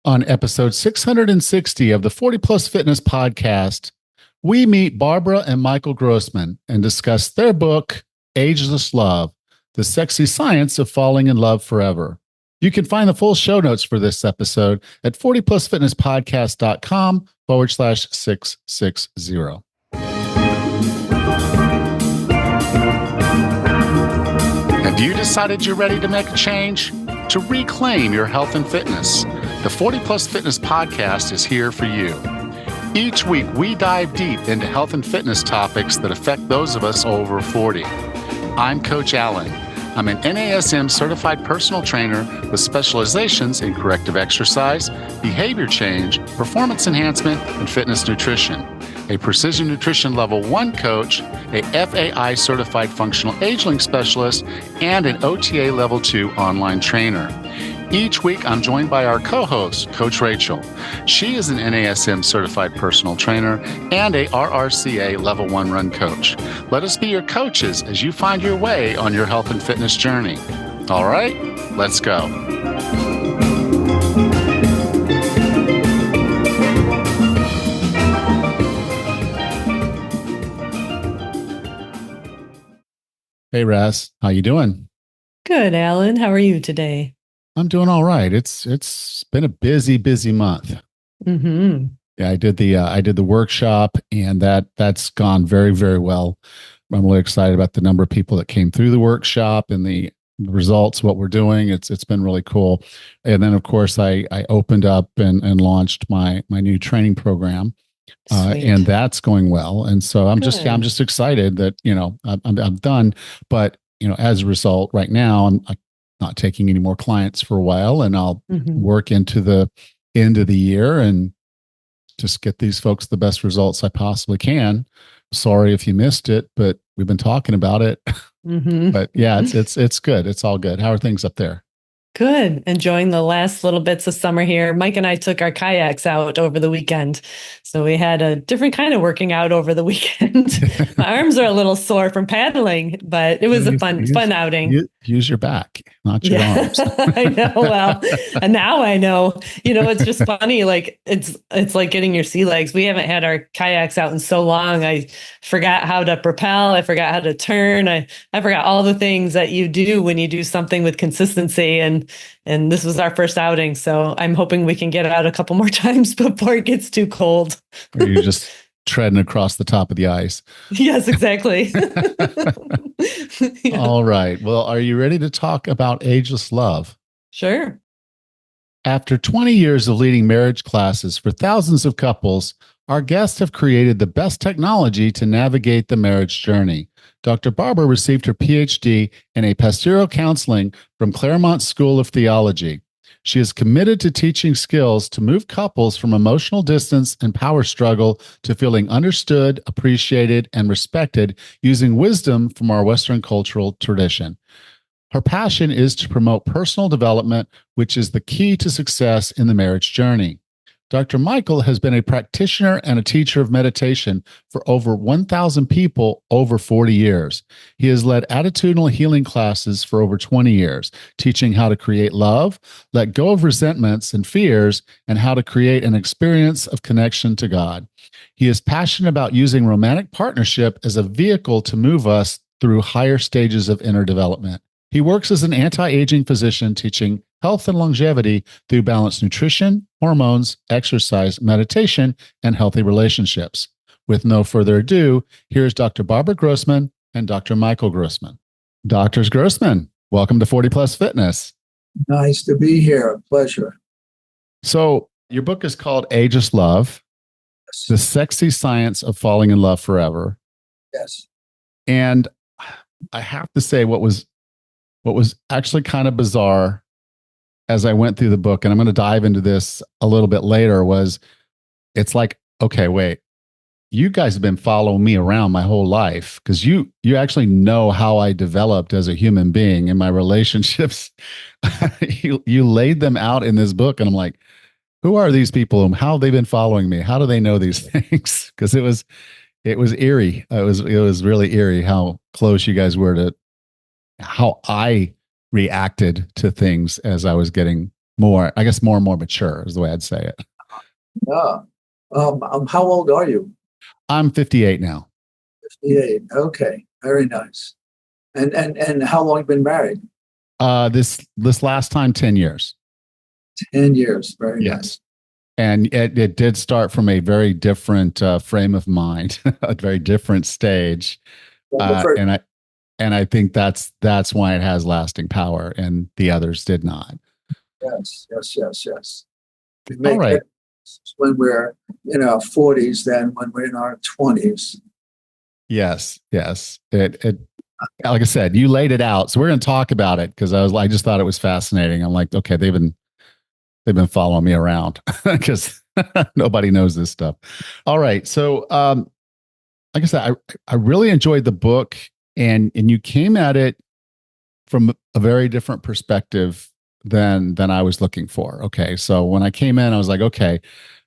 On episode 660 of the 40 Plus Fitness podcast, we meet Barbara and Michael Grossman and discuss their book, Ageless Love, The Sexy Science of Falling in Love Forever. You can find the full show notes for this episode at 40plusfitnesspodcast.com/660. Have you decided you're ready to make a change? To reclaim your health and fitness? The 40 Plus Fitness podcast is here for you. Each week, we dive deep into health and fitness topics that affect those of us over 40. I'm Coach Allen. I'm an NASM certified personal trainer with specializations in corrective exercise, behavior change, performance enhancement, and fitness nutrition. A Precision Nutrition Level 1 coach, a FAI certified functional ageling specialist, and an OTA Level 2 online trainer. Each week, I'm joined by our co-host, Coach Rachel. She is an NASM certified personal trainer and a RRCA Level 1 run coach. Let us be your coaches as you find your way on your health and fitness journey. All right, let's go. Hey, Raz, how you doing? Good, Alan. How are you today? I'm doing all right. It's been a busy month. Mm-hmm. Yeah, I did the workshop, and that's gone very well. I'm really excited about the number of people that came through the workshop and the results, what we're doing. It's been really cool. And then, of course, I opened up and launched my new training program. And that's going well. And so I'm just excited that, I'm done. But, as a result, right now, I'm not taking any more clients for a while, and I'll work into the end of the year and just get these folks the best results I possibly can. Sorry if you missed it, but we've been talking about it. But yeah, it's good. It's all good. How are things up there? Good. Enjoying the last little bits of summer here. Mike and I took our kayaks out over the weekend. So we had a different kind of working out over the weekend. My arms are a little sore from paddling, but it was a fun outing. Use your back, not your arms. I know. Well, and now I know, it's just funny. Like it's like getting your sea legs. We haven't had our kayaks out in so long. I forgot how to propel. I forgot how to turn. I forgot all the things that you do when you do something with consistency. And this was our first outing. So I'm hoping we can get out a couple more times before it gets too cold. Or you're just treading across the top of the ice. Yes, exactly. Yeah. All right. Well, are you ready to talk about ageless love? Sure. After 20 years of leading marriage classes for thousands of couples, our guests have created the best technology to navigate the marriage journey. Dr. Barbara received her PhD in a pastoral counseling from Claremont School of Theology. She is committed to teaching skills to move couples from emotional distance and power struggle to feeling understood, appreciated, and respected using wisdom from our Western cultural tradition. Her passion is to promote personal development, which is the key to success in the marriage journey. Dr. Michael has been a practitioner and a teacher of meditation for over 1,000 people over 40 years. He has led attitudinal healing classes for over 20 years, teaching how to create love, let go of resentments and fears, and how to create an experience of connection to God. He is passionate about using romantic partnership as a vehicle to move us through higher stages of inner development. He works as an anti-aging physician teaching health and longevity through balanced nutrition, hormones, exercise, meditation, and healthy relationships. With no further ado, here's Dr. Barbara Grossman and Dr. Michael Grossman. Doctors Grossman, welcome to 40 Plus Fitness. Nice to be here. A pleasure. So your book is called Ageless Love, The Sexy Science of Falling in Love Forever. Yes. And I have to say what was actually kind of bizarre as I went through the book, and I'm going to dive into this a little bit later, was it's like, okay, wait, you guys have been following me around my whole life because you actually know how I developed as a human being in my relationships. you laid them out in this book, and I'm like, who are these people and how have they been following me? How do they know these things? Because it was eerie. It was really eerie how close you guys were to how I reacted to things as I was getting more, I guess, more and more mature is the way I'd say it. Yeah. How old are you? I'm 58 now. 58. Okay. Very nice. And how long have you been married? This last time, 10 years. 10 years. Very Yes. nice. And it did start from a very different frame of mind, a very different stage. And I think that's why it has lasting power and the others did not. Yes. We All make right. it when we're in our 40s than when we're in our 20s. Yes. It like I said, you laid it out. So we're going to talk about it because I just thought it was fascinating. I'm like, okay, they've been following me around because nobody knows this stuff. All right. So, like I said, I really enjoyed the book and you came at it from a very different perspective than I was looking for. Okay. So when I came in, I was like, okay,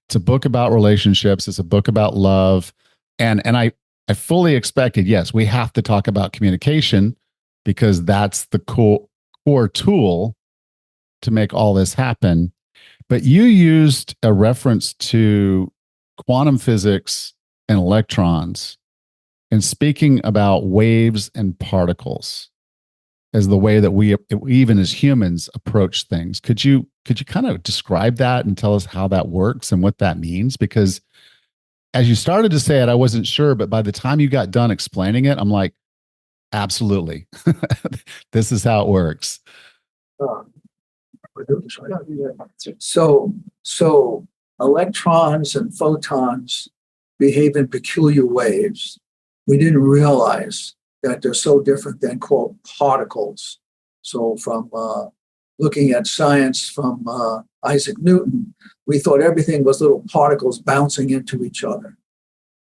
it's a book about relationships. It's a book about love. And I fully expected, yes, we have to talk about communication because that's the core tool to make all this happen. But you used a reference to quantum physics and electrons and speaking about waves and particles as the way that we even as humans approach things. Could you kind of describe that and tell us how that works and what that means? Because as you started to say it, I wasn't sure, but by the time you got done explaining it, I'm like, absolutely. This is how it works. So electrons and photons behave in peculiar ways. We didn't realize that they're so different than, quote, particles. So from looking at science from Isaac Newton, we thought everything was little particles bouncing into each other.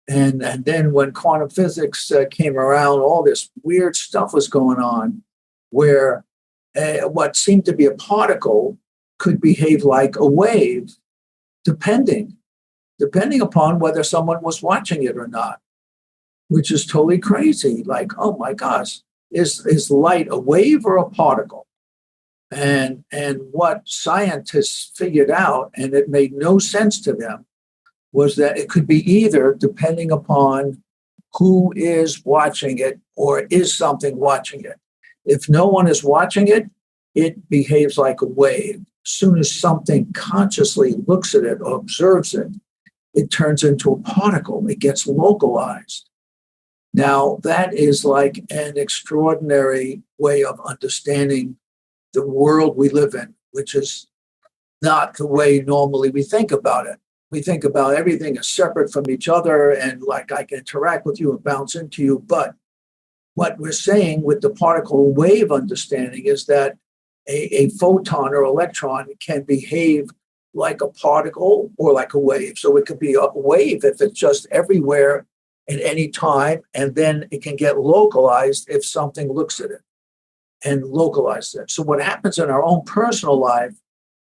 And then when quantum physics came around, all this weird stuff was going on where what seemed to be a particle could behave like a wave, depending upon whether someone was watching it or not, which is totally crazy. Like, oh my gosh, is light a wave or a particle? And what scientists figured out, and it made no sense to them, was that it could be either depending upon who is watching it or is something watching it. If no one is watching it, it behaves like a wave. As soon as something consciously looks at it or observes it, it turns into a particle. It gets localized. Now, that is like an extraordinary way of understanding the world we live in, which is not the way normally we think about it. We think about everything as separate from each other and like I can interact with you and bounce into you. But what we're saying with the particle wave understanding is that a photon or electron can behave like a particle or like a wave. So it could be a wave if it's just everywhere at any time, and then it can get localized if something looks at it and localizes it. So what happens in our own personal life,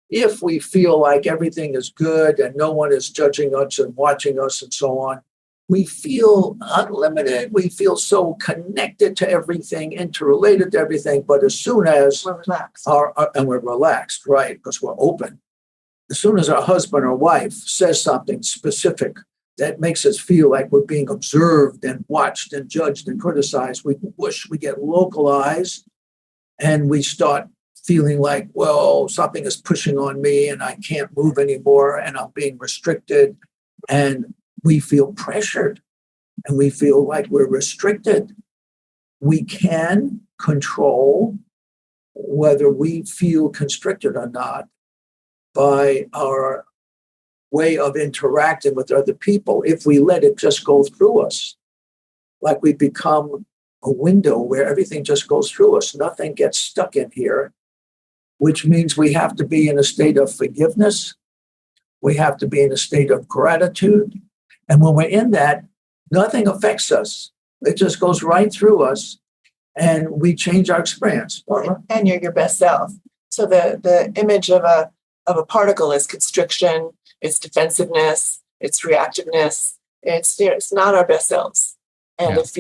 if we feel like everything is good and no one is judging us and watching us and so on, we feel unlimited. We feel so connected to everything, interrelated to everything. But as soon as We're relaxed. and we're relaxed, right, because we're open. As soon as our husband or wife says something specific that makes us feel like we're being observed and watched and judged and criticized, we get localized and we start feeling like, well, something is pushing on me and I can't move anymore and I'm being restricted. And we feel pressured and we feel like we're restricted. We can control whether we feel constricted or not by our way of interacting with other people if we let it just go through us. Like we become a window where everything just goes through us. Nothing gets stuck in here, which means we have to be in a state of forgiveness. We have to be in a state of gratitude. And when we're in that, nothing affects us. It just goes right through us and we change our experience. And you're your best self. So the image of a particle is constriction, it's defensiveness, it's reactiveness. It's not our best selves. And if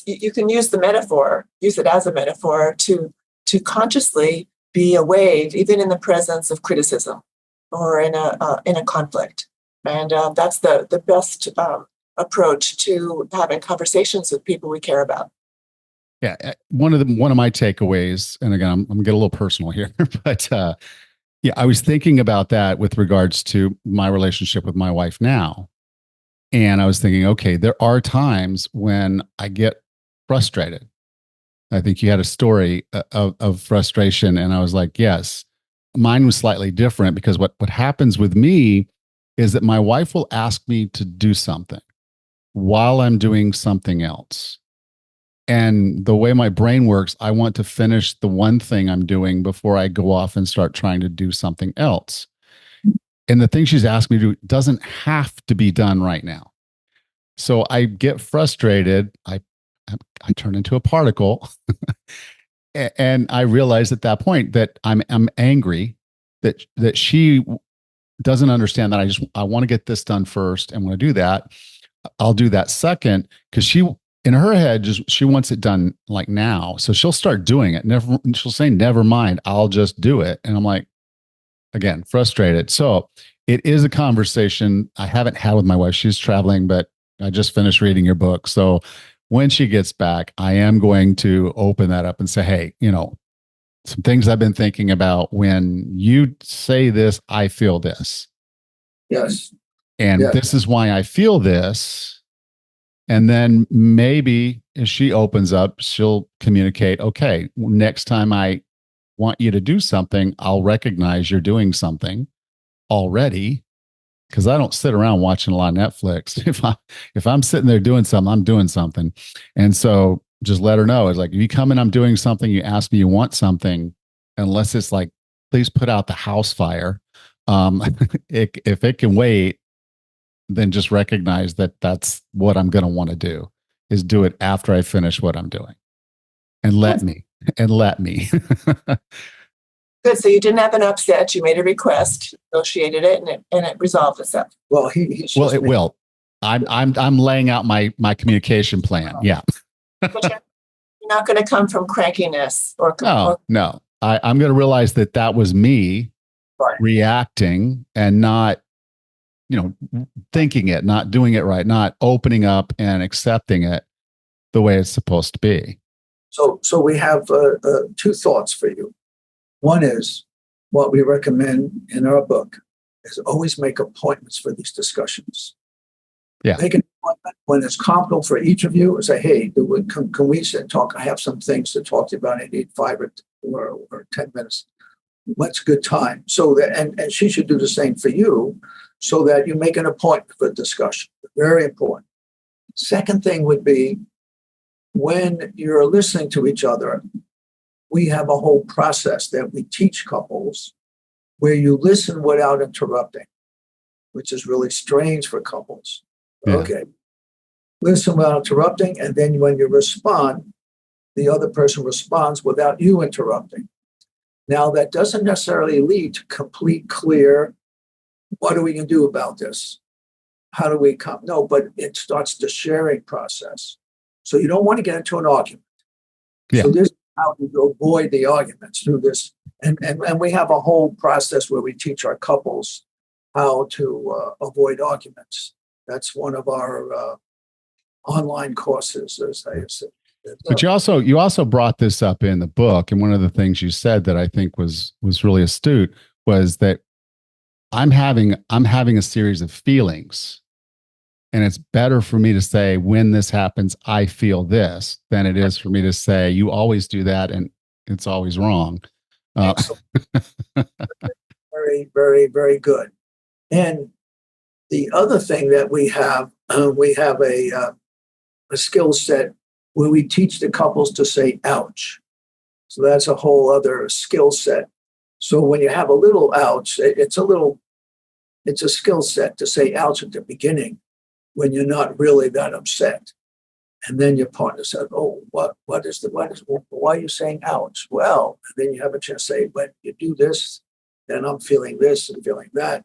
you can use it as a metaphor to consciously be a wave, even in the presence of criticism or in a conflict. And that's the best approach to having conversations with people we care about. Yeah, one of my takeaways, and again, I'm gonna get a little personal here, but yeah, I was thinking about that with regards to my relationship with my wife now, and I was thinking, okay, there are times when I get frustrated. I think you had a story of frustration, and I was like, yes, mine was slightly different because what happens with me is that my wife will ask me to do something while I'm doing something else. And the way my brain works, I want to finish the one thing I'm doing before I go off and start trying to do something else. And the thing she's asked me to do doesn't have to be done right now. So I get frustrated. I turn into a particle. And I realize at that point that I'm angry that she doesn't understand that I want to get this done first. And when I do that, I'll do that second, because she, in her head, she wants it done like now. So she'll start doing it. She'll say, never mind, I'll just do it. And I'm like, again, frustrated. So it is a conversation I haven't had with my wife. She's traveling, but I just finished reading your book. So when she gets back, I am going to open that up and say, hey, some things I've been thinking about. When you say this, I feel this. Yes. And this is why I feel this. And then maybe if she opens up, she'll communicate, okay, next time I want you to do something, I'll recognize you're doing something already, because I don't sit around watching a lot of Netflix. If I'm sitting there doing something, I'm doing something. And so just let her know. It's like, if you come in, I'm doing something, you ask me, you want something, unless it's like, please put out the house fire. If it can wait, then just recognize that that's what I'm going to want to do, is do it after I finish what I'm doing, and let me. Good. So you didn't have an upset. You made a request, negotiated it, and it resolved itself. Well, it will. I'm laying out my communication plan. Yeah. But you're not going to come from crankiness or no. I'm going to realize that was me reacting and not, thinking it, not doing it right, not opening up and accepting it the way it's supposed to be. So we have two thoughts for you. One is what we recommend in our book is always make appointments for these discussions. Yeah. Make an appointment when it's comfortable for each of you and say, hey, can we sit and talk? I have some things to talk to you about. I need 5 or 10 minutes. What's a good time? So that, and she should do the same for you, so that you make an appointment for discussion. Very important. Second thing would be, when you're listening to each other, we have a whole process that we teach couples where you listen without interrupting, which is really strange for couples. Yeah. Okay. Listen without interrupting. And then when you respond, the other person responds without you interrupting. Now, that doesn't necessarily lead to complete, clear, what are we going to do about this? How do we come? No, but it starts the sharing process. So you don't want to get into an argument. Yeah. So this is how you avoid the arguments through this. And we have a whole process where we teach our couples how to avoid arguments. That's one of our online courses, as I said. But you also brought this up in the book, and one of the things you said that I think was really astute was that I'm having a series of feelings, and it's better for me to say, when this happens, I feel this, than it is for me to say, you always do that and it's always wrong. Very, very, very good. And the other thing that we have a skill set where we teach the couples to say ouch. So that's a whole other skill set. So when you have a little ouch, it's a skill set to say ouch at the beginning when you're not really that upset. And then your partner says, oh, why are you saying ouch? Well, and then you have a chance to say, when you do this, then I'm feeling this and feeling that.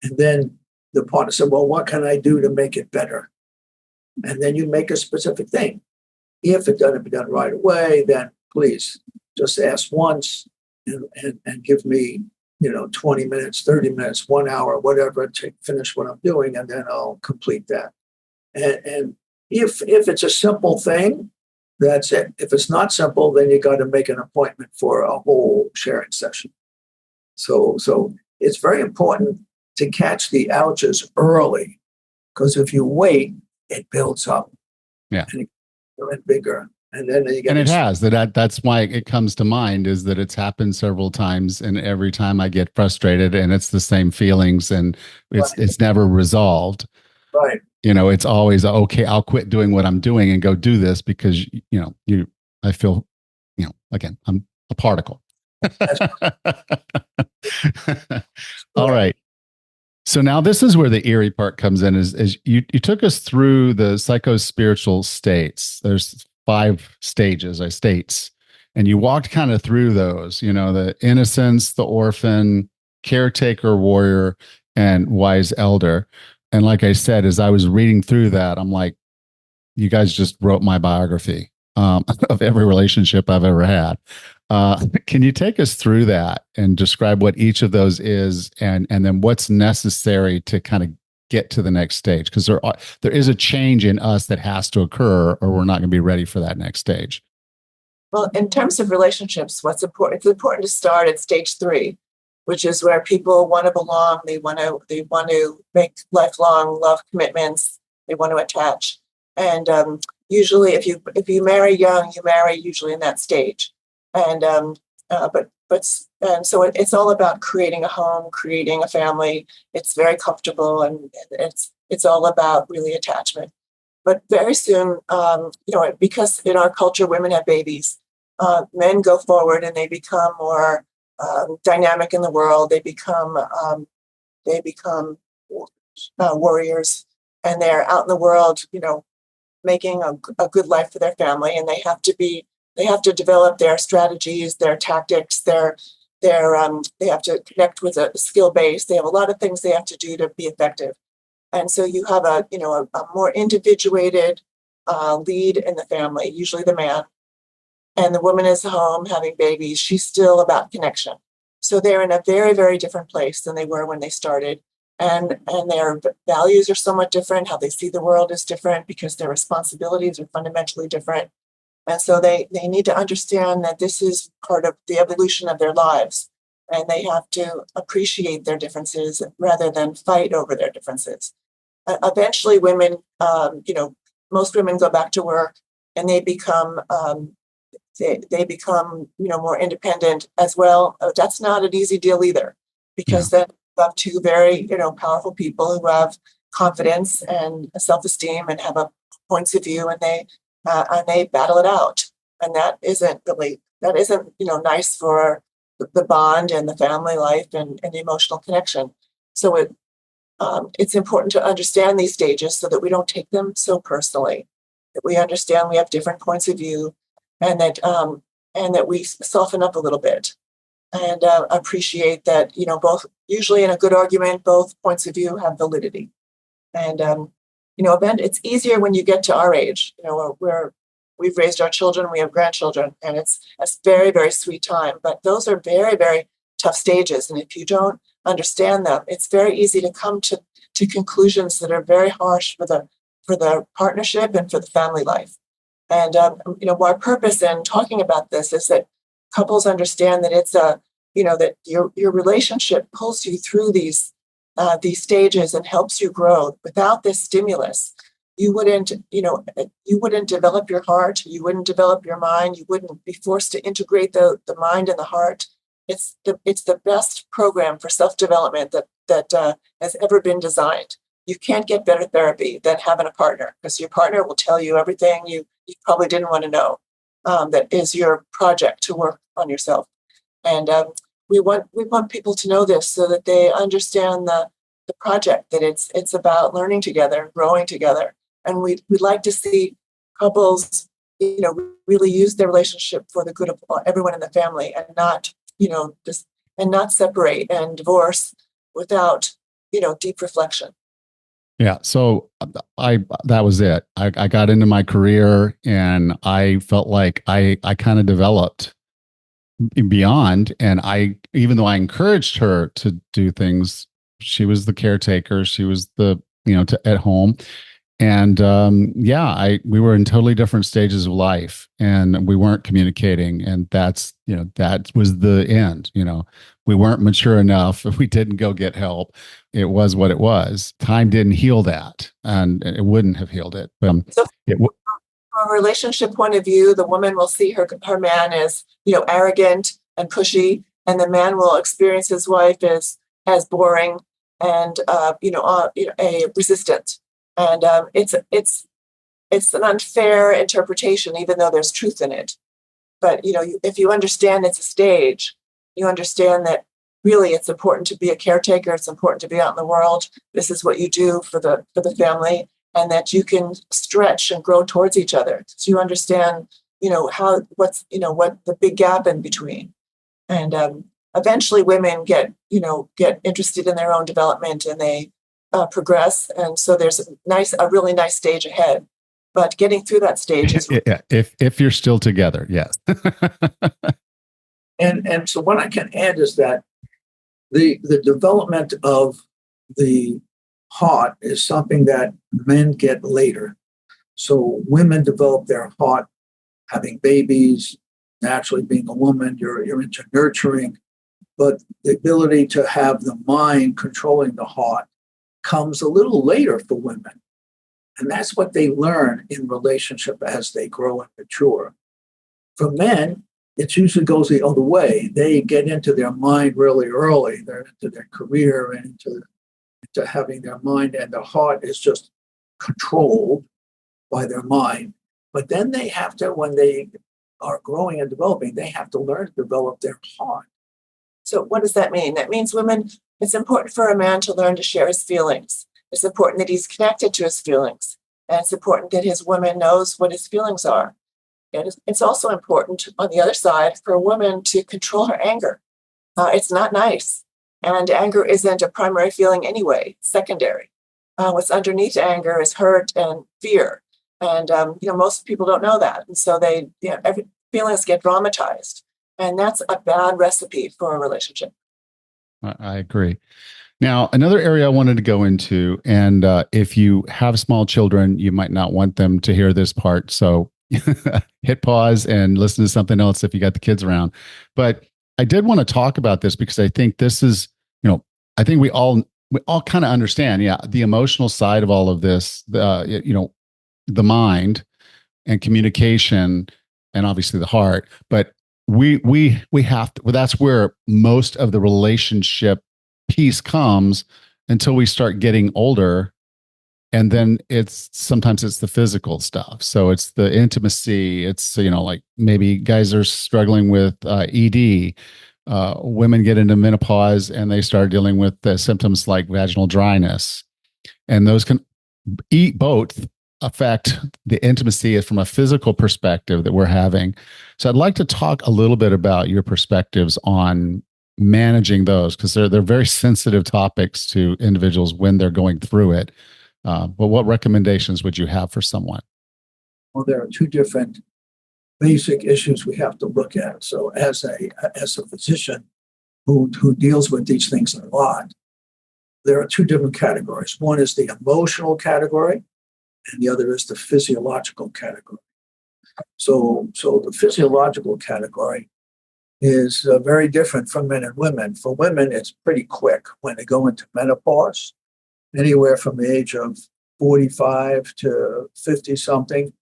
And then the partner said, well, what can I do to make it better? And then you make a specific thing. If it doesn't be done right away, then please just ask once. and give me, 20 minutes, 30 minutes, 1 hour, whatever, to finish what I'm doing, and then I'll complete that. And if it's a simple thing, that's it. If it's not simple, then you got to make an appointment for a whole sharing session. So it's very important to catch the ouches early, because if you wait, it builds up. Yeah. And it's bigger. And then you get. And it has that's why it comes to mind, is that it's happened several times, and every time I get frustrated, and it's the same feelings, and it's never resolved. Right. It's always, okay, I'll quit doing what I'm doing and go do this because, I feel, again, I'm a particle. All right. So now this is where the eerie part comes in, is you took us through the psycho-spiritual states. There's 5 states, and you walked kind of through those, the innocence, the orphan, caretaker, warrior, and wise elder. And like I said, as I was reading through that, I'm like, you guys just wrote my biography of every relationship I've ever had. Can you take us through that and describe what each of those is, and then what's necessary to kind of get to the next stage? Because there is a change in us that has to occur, or we're not going to be ready for that next stage. Well, in terms of relationships, what's important? It's important to start at stage 3, which is where people want to belong. They want to make lifelong love commitments. They want to attach. And usually, if you marry young, you marry usually in that stage. And so it's all about creating a home, creating a family. It's very comfortable, and it's all about really attachment. But very soon, because in our culture, women have babies. Men go forward and they become more dynamic in the world. They become warriors, and they're out in the world, making a good life for their family. And they have to develop their strategies, their tactics, they have to connect with a skill base. They have a lot of things they have to do to be effective. And so you have a more individuated lead in the family, usually the man. And the woman is home having babies. She's still about connection. So they're in a very, very different place than they were when they started. And their values are somewhat different. How they see the world is different, because their responsibilities are fundamentally different. And so they need to understand that this is part of the evolution of their lives. And they have to appreciate their differences rather than fight over their differences. Eventually, women, most women go back to work, and they become more independent as well. That's not an easy deal either, because then you have 2 very powerful people who have confidence and self-esteem and have a points of view, and they battle it out. And that isn't nice for the bond and the family life and the emotional connection. So it's important to understand these stages so that we don't take them so personally, that we understand we have different points of view, and that we soften up a little bit and appreciate that, both, usually in a good argument, both points of view have validity. And, it's easier when you get to our age, where we've raised our children, we have grandchildren, and it's a very, very sweet time. But those are very, very tough stages. And if you don't understand them, it's very easy to come to conclusions that are very harsh for the partnership and for the family life. And, our purpose in talking about this is that couples understand that it's that your relationship pulls you through these stages and helps you grow. Without this stimulus, you wouldn't develop your heart, you wouldn't develop your mind, you wouldn't be forced to integrate the mind and the heart. It's the best program for self-development that has ever been designed. You can't get better therapy than having a partner, because your partner will tell you everything you probably didn't want to know. That is your project to work on yourself. And we want people to know this so that they understand the project, that it's about learning together, growing together. And we'd like to see couples, really use their relationship for the good of everyone in the family, and not, not separate and divorce without, deep reflection. Yeah. So that was it. I got into my career, and I felt like I kind of developed beyond. And even though I encouraged her to do things, she was the caretaker. She was at home. And we were in totally different stages of life, and we weren't communicating. And that was the end. We weren't mature enough. If we didn't go get help, it was what it was. Time didn't heal that, and it wouldn't have healed it. So from a relationship point of view, the woman will see her man as, arrogant and pushy, and the man will experience his wife as boring and, resistant. And it's an unfair interpretation, even though there's truth in it. But if you understand it's a stage, you understand that really it's important to be a caretaker. It's important to be out in the world. This is what you do for the family, and that you can stretch and grow towards each other. So you understand, what the big gap in between, and eventually women get interested in their own development, and they progress, and so there's a really nice stage ahead. But getting through that stage is if you're still together, yes. and so what I can add is that the development of the heart is something that men get later. So women develop their heart having babies, naturally being a woman, you're into nurturing, but the ability to have the mind controlling the heart comes a little later for women. And that's what they learn in relationship as they grow and mature. For men, it usually goes the other way. They get into their mind really early. They're into their career and into having their mind, and their heart is just controlled by their mind. But then they have to, when they are growing and developing, they have to learn to develop their heart. So what does that mean? That means women, it's important for a man to learn to share his feelings. It's important that he's connected to his feelings. And it's important that his woman knows what his feelings are. And it's also important, on the other side, for a woman to control her anger. It's not nice. And anger isn't a primary feeling anyway, it's secondary. What's underneath anger is hurt and fear. And, most people don't know that. And so feelings get dramatized. And that's a bad recipe for a relationship. I agree. Now, another area I wanted to go into, and if you have small children, you might not want them to hear this part. So hit pause and listen to something else if you got the kids around. But I did want to talk about this because I think this is, I think we all kind of understand, the emotional side of all of this, the mind and communication, and obviously the heart. But we have to, well, that's where most of the relationship piece comes until we start getting older. And then sometimes it's the physical stuff. So it's the intimacy. It's, like maybe guys are struggling with ED. Women get into menopause and they start dealing with the symptoms like vaginal dryness. And those can both affect the intimacy from a physical perspective that we're having. So I'd like to talk a little bit about your perspectives on managing those, because they're very sensitive topics to individuals when they're going through it. But what recommendations would you have for someone? Well, there are two different basic issues we have to look at. So as a physician who deals with these things a lot, there are two different categories. One is the emotional category, and the other is the physiological category. So the physiological category is very different from men and women. For women, it's pretty quick when they go into menopause, anywhere from the age of 45 to 50 something.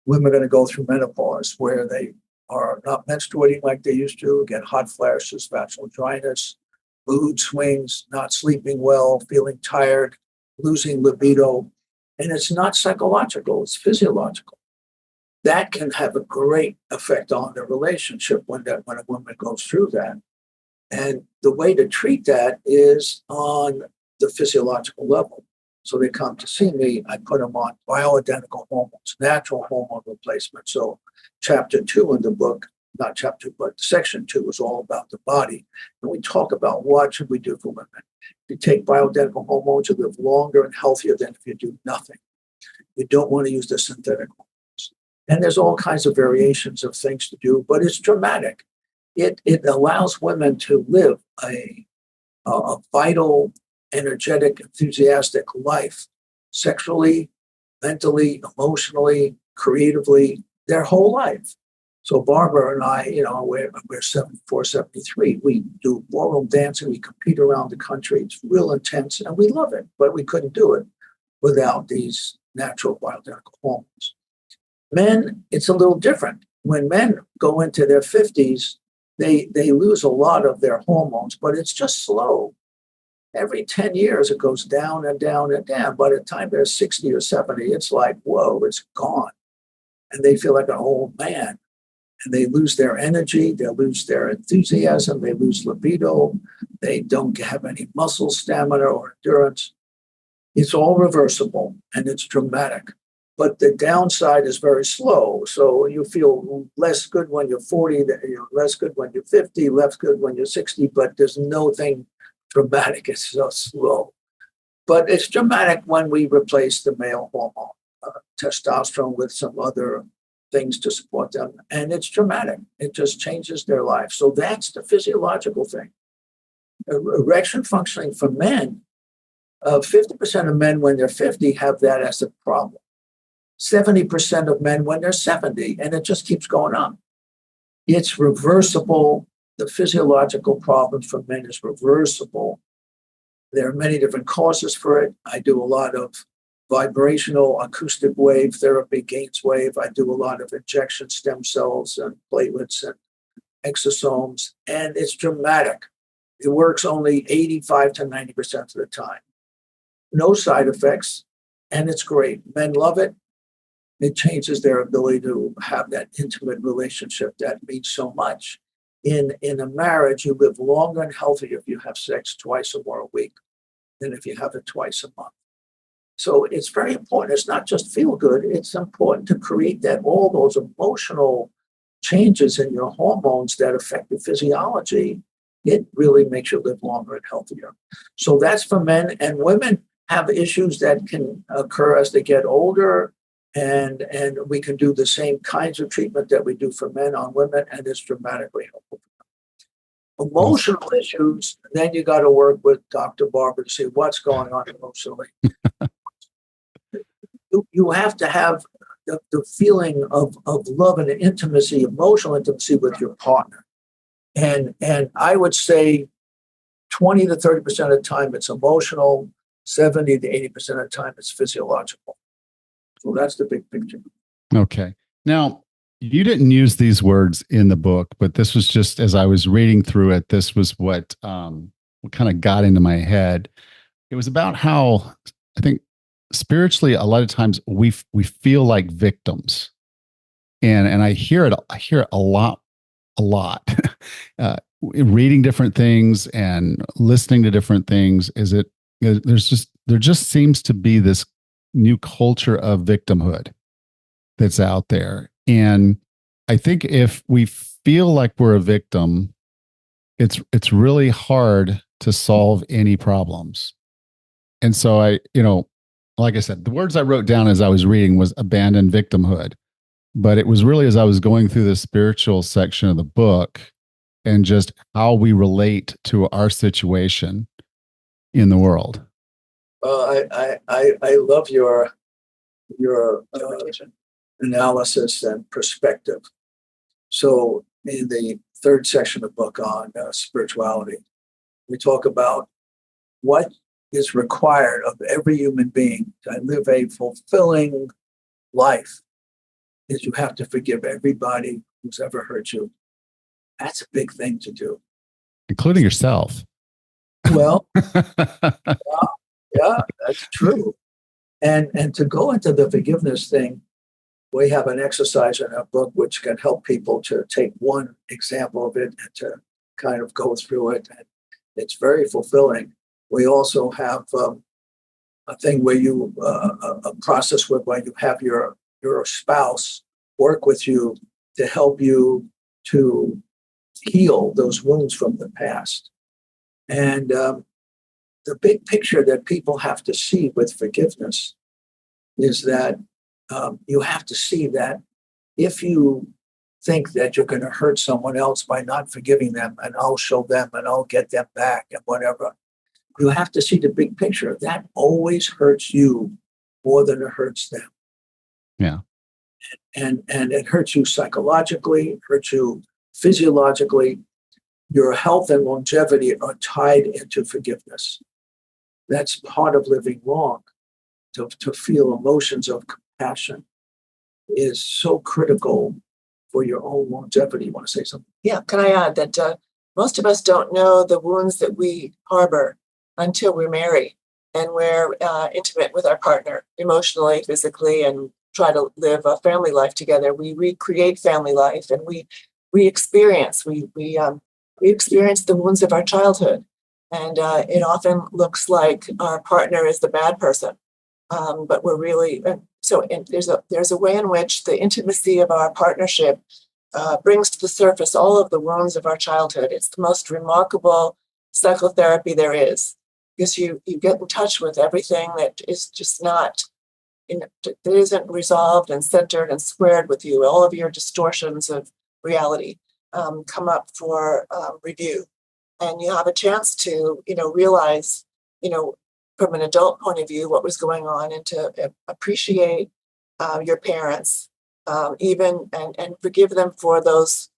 Women are going to go through menopause where they are not menstruating like they used to, get hot flashes, vaginal dryness, mood swings, not sleeping well, feeling tired, losing libido. And it's not psychological, it's physiological. That can have a great effect on the relationship when a woman goes through that. And the way to treat that is on the physiological level. So they come to see me, I put them on bioidentical hormones, natural hormone replacement. So chapter 2 in the book, not chapter 2, but section 2 is all about the body. And we talk about what should we do for women. If you take bioidentical hormones, you live longer and healthier than if you do nothing. You don't want to use the synthetic hormones. And there's all kinds of variations of things to do, but it's dramatic. it allows women to live a vital, energetic, enthusiastic life, sexually, mentally, emotionally, creatively, their whole life. So Barbara and I, we're 74, 73. We do ballroom dancing. We compete around the country. It's real intense, and we love it. But we couldn't do it without these natural bioidentical hormones. Men, it's a little different. When men go into their 50s, they lose a lot of their hormones, but it's just slow. Every 10 years, it goes down and down and down. By the time they're 60 or 70, it's like, whoa, it's gone. And they feel like an old man. And they lose their energy, they lose their enthusiasm, they lose libido, they don't have any muscle stamina or endurance. It's all reversible and it's dramatic. But the downside is very slow. So you feel less good when you're 40, less good when you're 50, less good when you're 60, but there's nothing dramatic. It's so slow. But it's dramatic when we replace the male hormone, testosterone, with some other things to support them. And it's dramatic. It just changes their life. So that's the physiological thing. Erection functioning for men, 50% of men when they're 50 have that as a problem. 70% of men when they're 70, and it just keeps going up. It's reversible. The physiological problem for men is reversible. There are many different causes for it. I do a lot of vibrational acoustic wave therapy, Gates wave. I do a lot of injection stem cells and platelets and exosomes, and it's dramatic. It works only 85 to 90% of the time. No side effects, and it's great. Men love it. It changes their ability to have that intimate relationship that means so much. In a marriage, you live longer and healthier if you have sex twice or more a week than if you have it twice a month. So it's very important. It's not just feel good. It's important to create that all those emotional changes in your hormones that affect your physiology. It really makes you live longer and healthier. So that's for men. And women have issues that can occur as they get older. And we can do the same kinds of treatment that we do for men on women, and it's dramatically helpful. Emotional issues, then you got to work with Dr. Barbara to see what's going on emotionally. You have to have the feeling of love and intimacy, emotional intimacy with your partner. And I would say 20 to 30% of the time it's emotional, 70 to 80% of the time it's physiological. So that's the big picture. Okay. Now, you didn't use these words in the book, but this was just as I was reading through it, this was what kind of got into my head. It was about how I think spiritually, a lot of times we feel like victims. And I hear it a lot, reading different things and listening to different things. There just seems to be this new culture of victimhood that's out there. And I think if we feel like we're a victim, it's really hard to solve any problems. And so like I said, the words I wrote down as I was reading was abandon victimhood. But it was really as I was going through the spiritual section of the book and just how we relate to our situation in the world. Well, I love your analysis and perspective. So in the third section of the book on spirituality, we talk about what is required of every human being to live a fulfilling life is you have to forgive everybody who's ever hurt you. That's a big thing to do. Including yourself. Well, yeah, that's true. And to go into the forgiveness thing, we have an exercise in our book which can help people to take one example of it and to kind of go through it. And it's very fulfilling. We also have a thing where a process where you have your spouse work with you to help you to heal those wounds from the past. And the big picture that people have to see with forgiveness is that you have to see that if you think that you're going to hurt someone else by not forgiving them, and I'll show them and I'll get them back and whatever. You have to see the big picture. That always hurts you more than it hurts them. Yeah. And it hurts you psychologically, it hurts you physiologically. Your health and longevity are tied into forgiveness. That's part of living long. To feel emotions of compassion is so critical for your own longevity. You want to say something? Yeah, can I add that most of us don't know the wounds that we harbor until we're married and we're intimate with our partner emotionally, physically, and try to live a family life together. We recreate family life, and we experience the wounds of our childhood, and it often looks like our partner is the bad person, but we're really there's a way in which the intimacy of our partnership brings to the surface all of the wounds of our childhood. It's the most remarkable psychotherapy there is, because you get in touch with everything that is just not, that isn't resolved and centered and squared with you. All of your distortions of reality come up for review, and you have a chance to, realize, from an adult point of view, what was going on, and to appreciate your parents, even and forgive them for those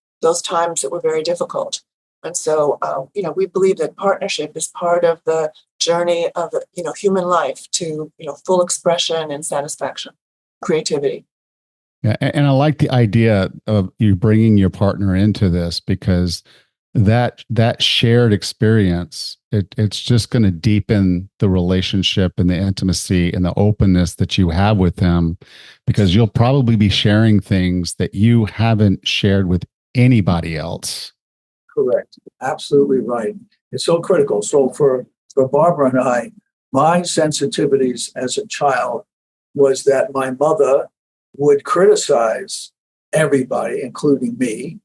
times that were very difficult. And so, we believe that partnership is part of the journey of, human life to, full expression and satisfaction, creativity. Yeah, and I like the idea of you bringing your partner into this, because that shared experience, it's just going to deepen the relationship and the intimacy and the openness that you have with them, because you'll probably be sharing things that you haven't shared with anybody else. Correct. Absolutely right. It's so critical. So for Barbara and I, my sensitivities as a child was that my mother would criticize everybody, including me.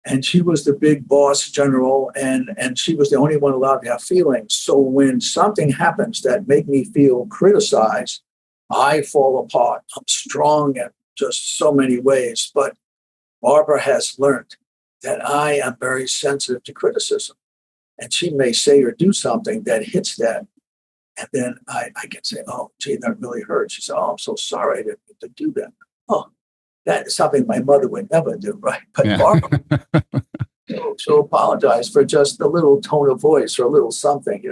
And she was the big boss general, and she was the only one allowed to have feelings. So when something happens that make me feel criticized, I fall apart. I'm strong in just so many ways. But Barbara has learned that I am very sensitive to criticism. And she may say or do something that hits that. And then I can say, oh, gee, that really hurts. She said, oh, I'm so sorry I didn't mean to do that. Oh, that is something my mother would never do, right? But yeah. Barbara, she'll apologize for just a little tone of voice or a little something,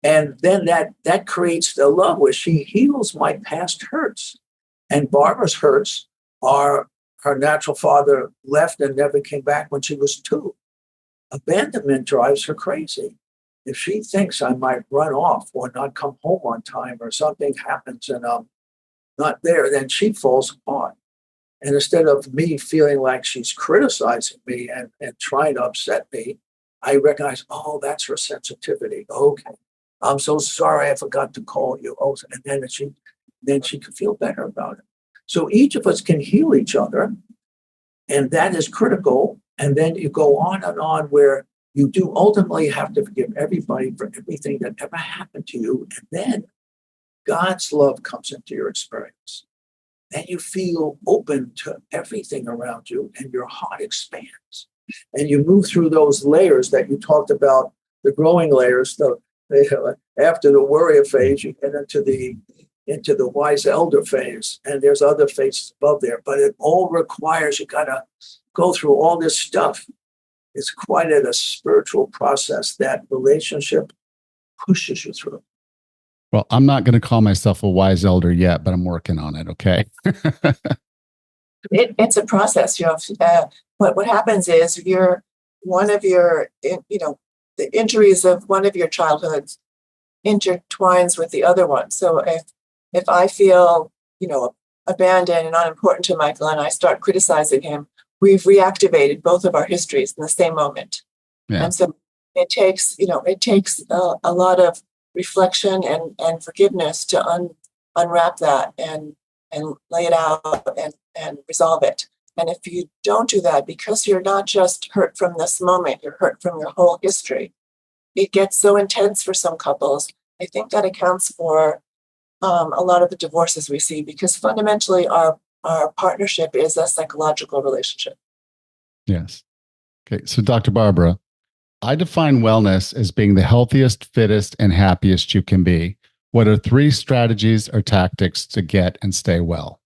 And then that creates the love where she heals my past hurts. And Barbara's hurts are her natural father left and never came back when she was 2. Abandonment drives her crazy. If she thinks I might run off or not come home on time or something happens and I'm not there, then she falls apart. And instead of me feeling like she's criticizing me and trying to upset me, I recognize, oh, that's her sensitivity. Okay. I'm so sorry I forgot to call you. Oh, and then she could feel better about it. So each of us can heal each other, and that is critical. And then you go on and on where you do ultimately have to forgive everybody for everything that ever happened to you. And then God's love comes into your experience. And you feel open to everything around you, and your heart expands. And you move through those layers that you talked about, the growing layers. After the warrior phase, you get into the wise elder phase, and there's other phases above there. But it all requires, you got to go through all this stuff. It's quite a spiritual process that relationship pushes you through. Well, I'm not going to call myself a wise elder yet, but I'm working on it. Okay. It's a process. What happens is the injuries of one of your childhoods intertwines with the other one. So if I feel, abandoned and unimportant to Michael, and I start criticizing him, we've reactivated both of our histories in the same moment. Yeah. And so it takes a lot of reflection and forgiveness to unwrap that and lay it out and resolve it. And if you don't do that, because you're not just hurt from this moment, you're hurt from your whole history, it gets so intense for some couples. I think that accounts for a lot of the divorces we see, because fundamentally our partnership is a psychological relationship. Yes. Okay. So, Dr. Barbara, I define wellness as being the healthiest, fittest, and happiest you can be. What are 3 strategies or tactics to get and stay well?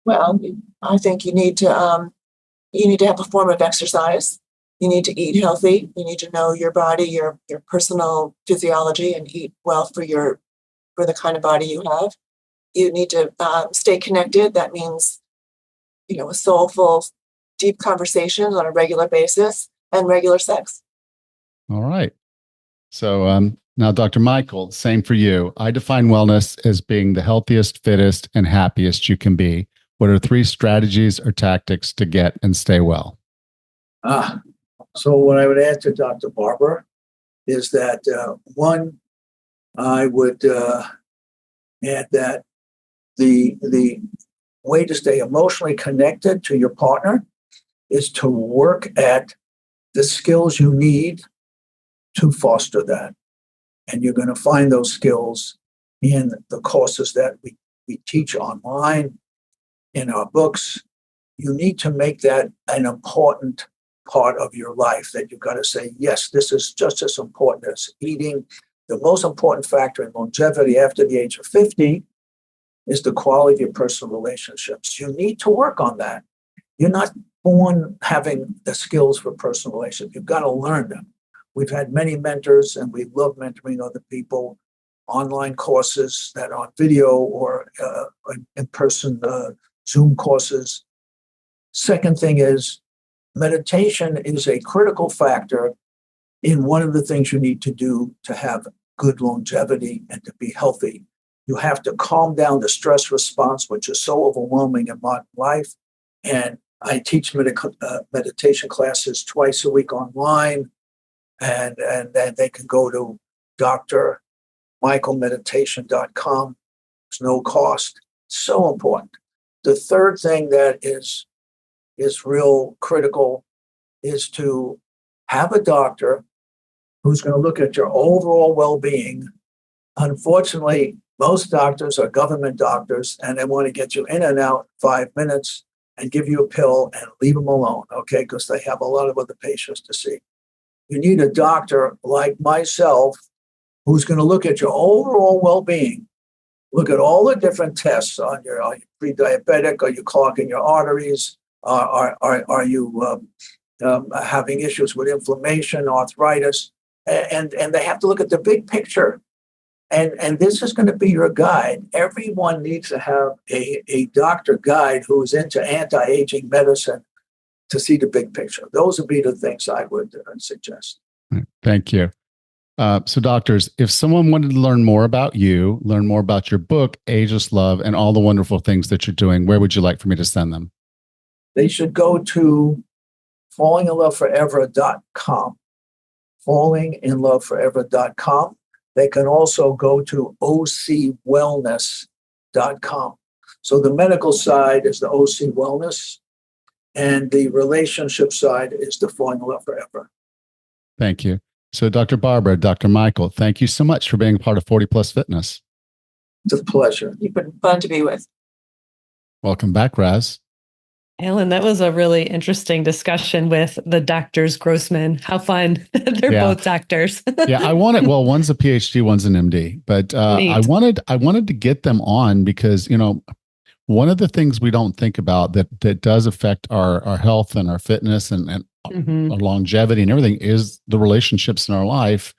Well, I think you need to have a form of exercise. You need to eat healthy. You need to know your body, your personal physiology, and eat well for the kind of body you have. You need to stay connected. That means, a soulful, deep conversations on a regular basis and regular sex. All right. So now, Dr. Michael, same for you. I define wellness as being the healthiest, fittest, and happiest you can be. What are 3 strategies or tactics to get and stay well? So what I would add to Dr. Barber is that one, I would add that the way to stay emotionally connected to your partner is to work at the skills you need to foster that. And you're going to find those skills in the courses that we teach online, in our books. You need to make that an important part of your life, that you've got to say, yes, this is just as important as eating. The most important factor in longevity after the age of 50 is the quality of your personal relationships. You need to work on that. You're not born having the skills for personal relationships. You've got to learn them. We've had many mentors, and we love mentoring other people, online courses that are on video or in-person Zoom courses. Second thing is, meditation is a critical factor in one of the things you need to do to have good longevity and to be healthy. You have to calm down the stress response, which is so overwhelming in modern life. And I teach meditation classes twice a week online, and then they can go to drmichaelmeditation.com. It's no cost. So important. The third thing that is real critical is to have a doctor who's going to look at your overall well-being. Unfortunately, most doctors are government doctors, and they want to get you in and out 5 minutes and give you a pill and leave them alone, okay, because they have a lot of other patients to see. You need a doctor like myself who's going to look at your overall well-being, look at all the different tests on are you pre-diabetic, are you clogging your arteries, are you having issues with inflammation, arthritis, and they have to look at the big picture. And this is going to be your guide. Everyone needs to have a doctor guide who is into anti-aging medicine to see the big picture. Those would be the things I would suggest. Thank you. So doctors, if someone wanted to learn more about you, learn more about your book, Ageless Love, and all the wonderful things that you're doing, where would you like for me to send them? They should go to fallinginloveforever.com. fallinginloveforever.com. They can also go to ocwellness.com. So the medical side is the OC Wellness, and the relationship side is the Falling in Love Forever. Thank you. So Dr. Barbara, Dr. Michael, thank you so much for being part of 40 Plus Fitness. It's a pleasure. You've been fun to be with. Welcome back, Raz. Alan, that was a really interesting discussion with the doctors Grossman. How fun. They're both doctors. Yeah, I wanted, well, one's a PhD, one's an MD, but I wanted to get them on because, one of the things we don't think about that does affect our health and our fitness and our longevity and everything is the relationships in our life.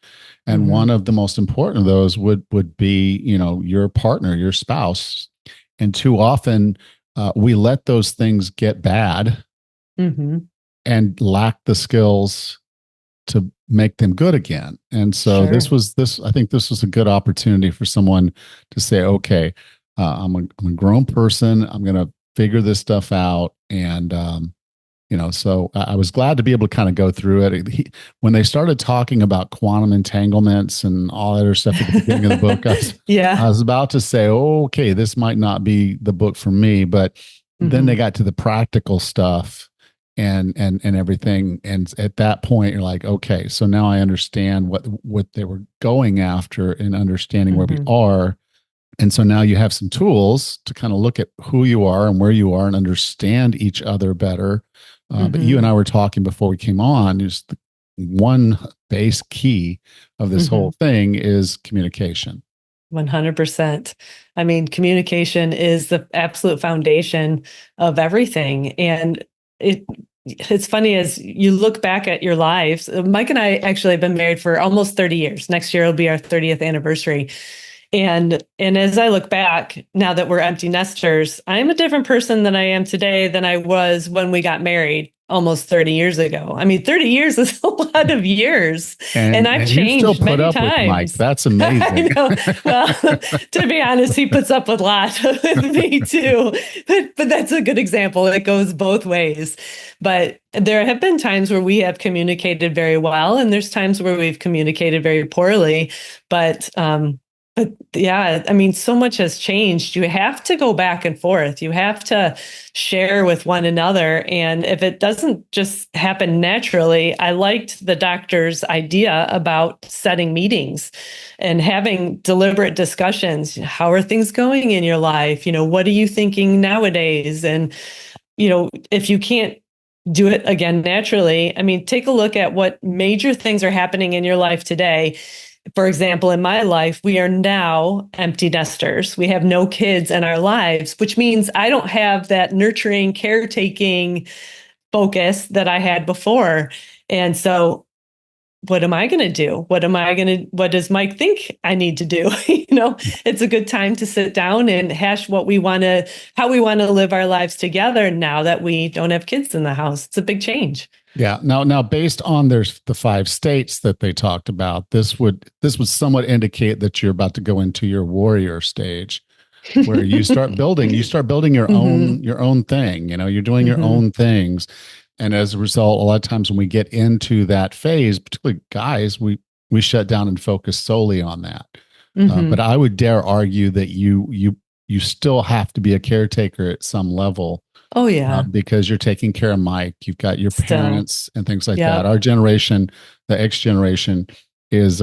And one of the most important of those would be, your partner, your spouse. And too often, we let those things get bad and lack the skills to make them good again. And so I think this was a good opportunity for someone to say, okay, I'm a grown person. I'm going to figure this stuff out. And, so I was glad to be able to kind of go through it. When they started talking about quantum entanglements and all that other stuff at the beginning of the book, I was about to say, okay, this might not be the book for me, but then they got to the practical stuff and everything. And at that point you're like, okay, so now I understand what they were going after and understanding where we are. And so now you have some tools to kind of look at who you are and where you are and understand each other better But you and I were talking before we came on, just the one base key of this whole thing is communication. 100%. I mean, communication is the absolute foundation of everything. And it's funny as you look back at your lives. Mike and I actually have been married for almost 30 years. Next year will be our 30th anniversary. And as I look back, now that we're empty nesters, I'm a different person than I am today than I was when we got married almost 30 years ago. I mean, 30 years is a lot of years. And I've changed you still put many up times. With Mike. That's amazing. I know. Well, to be honest, he puts up with a lot with me too. But that's a good example. It goes both ways. But there have been times where we have communicated very well, and there's times where we've communicated very poorly. But yeah, I mean, so much has changed. You have to go back and forth. You have to share with one another. And if it doesn't just happen naturally, I liked the doctor's idea about setting meetings and having deliberate discussions. How are things going in your life? What are you thinking nowadays? And, if you can't do it again naturally, I mean, take a look at what major things are happening in your life today. For example, in my life, we are now empty nesters. We have no kids in our lives, which means I don't have that nurturing, caretaking focus that I had before. And so what am I going to do? What does Mike think I need to do? It's a good time to sit down and hash how we want to live our lives together now that we don't have kids in the house. It's a big change. Yeah. Now, based on the 5 states that they talked about, this would somewhat indicate that you're about to go into your warrior stage, where you start building your own thing. You're doing your own things, and as a result, a lot of times when we get into that phase, particularly guys, we shut down and focus solely on that. But I would dare argue that you still have to be a caretaker at some level. Oh, yeah. Because you're taking care of Mike. You've got your parents and things like that. Our generation, the X generation, is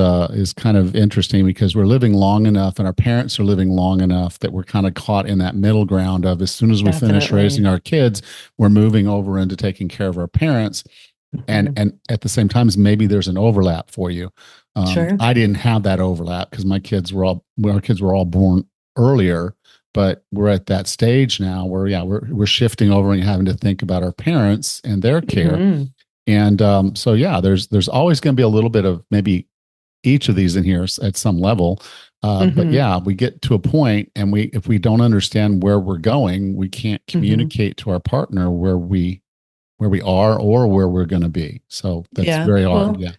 kind of interesting because we're living long enough and our parents are living long enough that we're kind of caught in that middle ground of as soon as we finish raising our kids, we're moving over into taking care of our parents. And at the same time, maybe there's an overlap for you. Sure. I didn't have that overlap because our kids were all born earlier. But we're at that stage now where we're shifting over and having to think about our parents and their care. And so there's always going to be a little bit of maybe each of these in here at some level. But we get to a point, and if we don't understand where we're going, we can't communicate to our partner where we are or where we're going to be. So that's very hard. Well,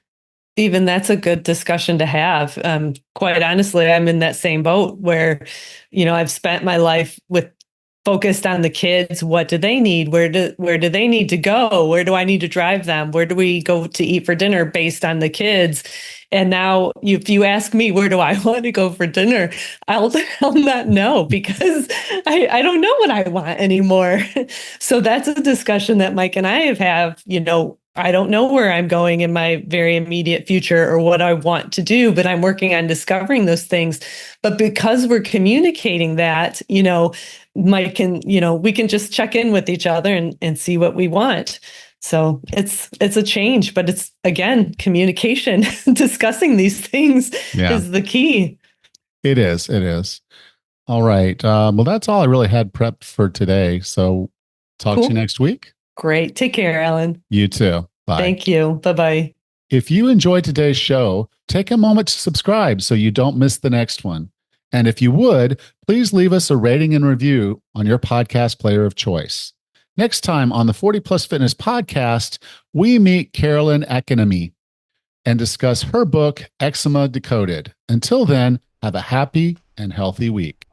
even that's a good discussion to have. Quite honestly, I'm in that same boat where, I've spent my life focused on the kids. What do they need? Where do they need to go? Where do I need to drive them? Where do we go to eat for dinner based on the kids? And now if you ask me, where do I want to go for dinner? I'll not know because I don't know what I want anymore. So that's a discussion that Mike and I have. I don't know where I'm going in my very immediate future or what I want to do, but I'm working on discovering those things. But because we're communicating that, Mike and, we can just check in with each other and see what we want. So it's a change, but it's, again, communication. Discussing these things is the key. It is. All right. Well, that's all I really had prepped for today. So talk to you next week. Great. Take care, Alan. You too. Bye. Thank you. Bye-bye. If you enjoyed today's show, take a moment to subscribe so you don't miss the next one. And if you would, please leave us a rating and review on your podcast player of choice. Next time on the 40 Plus Fitness podcast, we meet Carolyn Economy and discuss her book, Eczema Decoded. Until then, have a happy and healthy week.